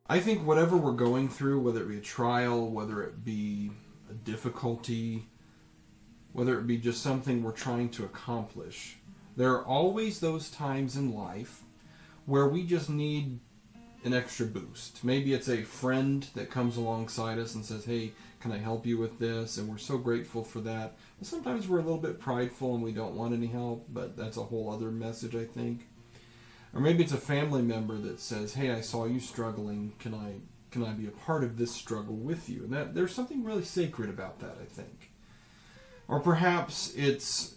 I think whatever we're going through, whether it be a trial, whether it be a difficulty, whether it be just something we're trying to accomplish, there are always those times in life where we just need an extra boost. Maybe it's a friend that comes alongside us and says, hey, can I help you with this? And we're so grateful for that. But sometimes we're a little bit prideful and we don't want any help, but that's a whole other message, I think. Or maybe it's a family member that says, hey, I saw you struggling. Can I be a part of this struggle with you? And there's something really sacred about that, I think. Or perhaps it's,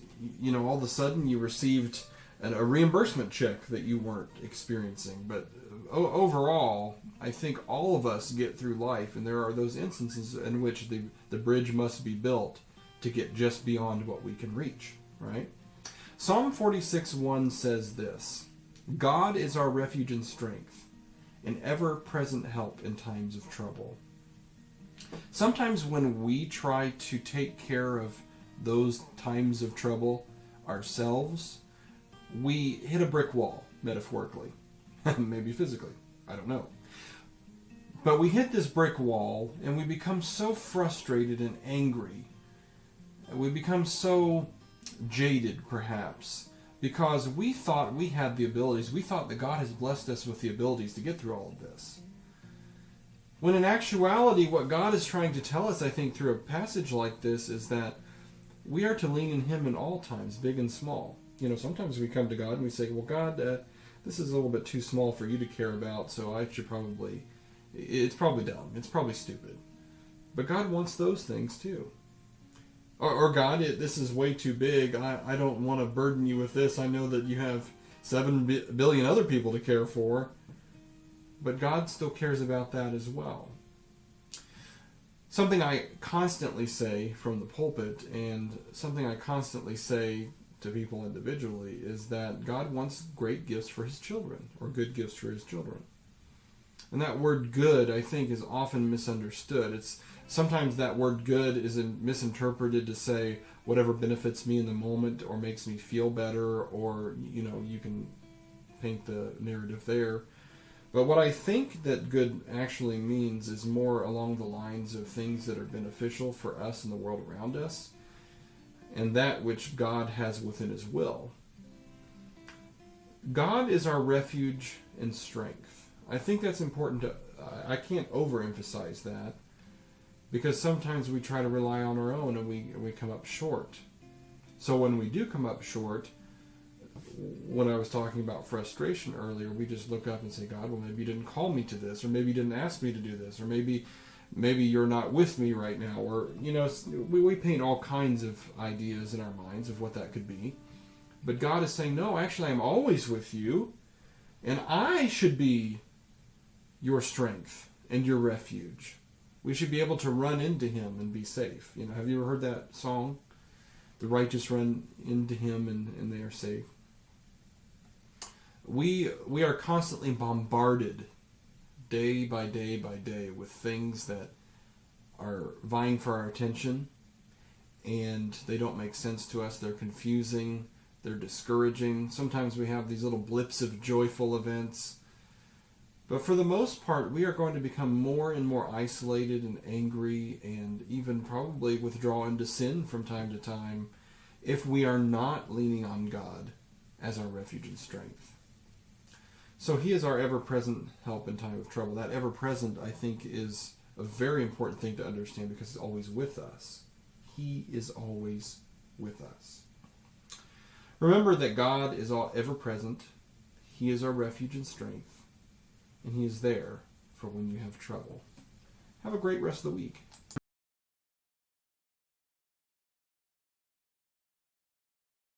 all of a sudden you received a reimbursement check that you weren't experiencing. But overall, I think all of us get through life, and there are those instances in which the bridge must be built to get just beyond what we can reach, right? Psalm 46:1 says this, God is our refuge and strength, an ever-present help in times of trouble. Sometimes when we try to take care of those times of trouble ourselves, we hit a brick wall, metaphorically. Maybe physically. I don't know. But we hit this brick wall and we become so frustrated and angry. We become so jaded, perhaps, because we thought we had the abilities. We thought that God has blessed us with the abilities to get through all of this. When in actuality, what God is trying to tell us, I think, through a passage like this is that we are to lean in Him in all times, big and small. Sometimes we come to God and we say, well, God, this is a little bit too small for you to care about, so it's probably dumb. It's probably stupid. But God wants those things too. Or God, this is way too big. I don't want to burden you with this. I know that you have 7 billion other people to care for. But God still cares about that as well. Something I constantly say from the pulpit, and something I constantly say to people individually, is that God wants great gifts for His children, or good gifts for His children. And that word good, I think, is often misunderstood. Sometimes that word good is misinterpreted to say whatever benefits me in the moment or makes me feel better, or, you can paint the narrative there. But what I think that good actually means is more along the lines of things that are beneficial for us and the world around us, and that which God has within His will. God is our refuge and strength. I think that's important I can't overemphasize that, because sometimes we try to rely on our own and we come up short. So when we do come up short, when I was talking about frustration earlier, we just look up and say, God, well, maybe you didn't call me to this, or maybe you didn't ask me to do this, or maybe you're not with me right now, or, we paint all kinds of ideas in our minds of what that could be. But God is saying, no, actually, I'm always with you, and I should be your strength and your refuge. We should be able to run into Him and be safe. Have you ever heard that song? The righteous run into Him and they are safe. We are constantly bombarded day by day by day with things that are vying for our attention, and they don't make sense to us. They're confusing. They're discouraging. Sometimes we have these little blips of joyful events. But for the most part, we are going to become more and more isolated and angry, and even probably withdraw into sin from time to time if we are not leaning on God as our refuge and strength. So He is our ever-present help in time of trouble. That ever-present, I think, is a very important thing to understand, because He's always with us. He is always with us. Remember that God is all ever-present. He is our refuge and strength. And He is there for when you have trouble. Have a great rest of the week.